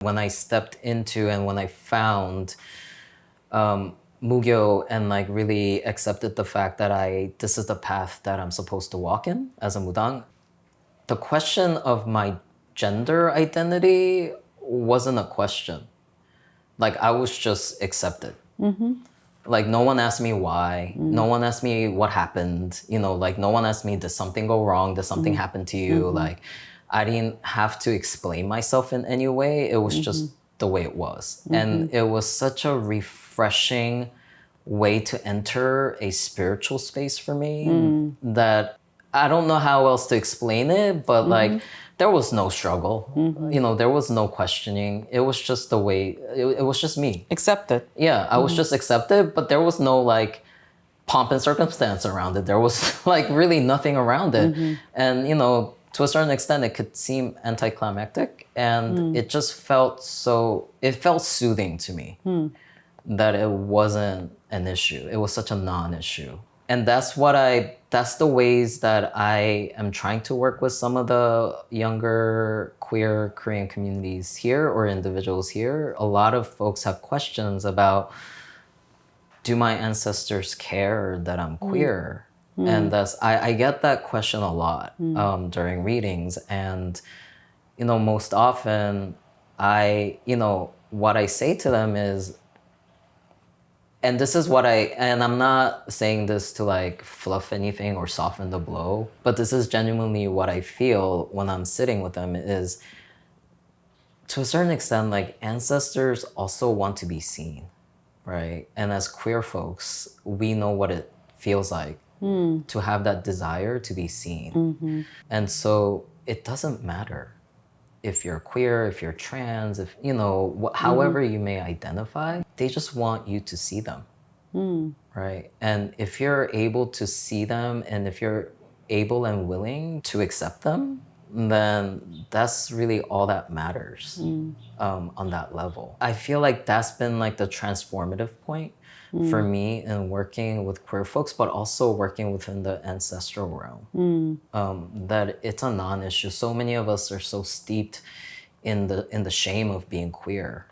When I stepped into and when I found mugyo and like really accepted the fact that this is the path that I'm supposed to walk in as a mudang, the question of my gender identity wasn't a question. Like I was just accepted. Like no one asked me why. No one asked me what happened. Like no one asked me, did something go wrong? Did something happen to you? Like I didn't have to explain myself in any way. It was just the way it was. And it was such a refreshing way to enter a spiritual space for me that I don't know how else to explain it, but like there was no struggle. There was no questioning. It was just the way, it was just me. Accepted. Yeah, I was just accepted, but there was no like pomp and circumstance around it. There was like really nothing around it. And, to a certain extent, it could seem anticlimactic, and it just felt soothing to me that it wasn't an issue. It was such a non-issue. And that's the ways that I am trying to work with some of the younger queer Korean communities here or individuals here. A lot of folks have questions about, do my ancestors care that I'm queer? And I get that question a lot during readings. And, most often what I say to them is, and this is and I'm not saying this to like fluff anything or soften the blow, but this is genuinely what I feel when I'm sitting with them is, to a certain extent, like ancestors also want to be seen, right? And as queer folks, we know what it feels like to have that desire to be seen. And so it doesn't matter if you're queer, if you're trans, if, however you may identify, they just want you to see them, right? And if you're able to see them and if you're able and willing to accept them, then that's really all that matters on that level. I feel like that's been like the transformative point for me in working with queer folks, but also working within the ancestral realm. That it's a non-issue. So many of us are so steeped in the shame of being queer.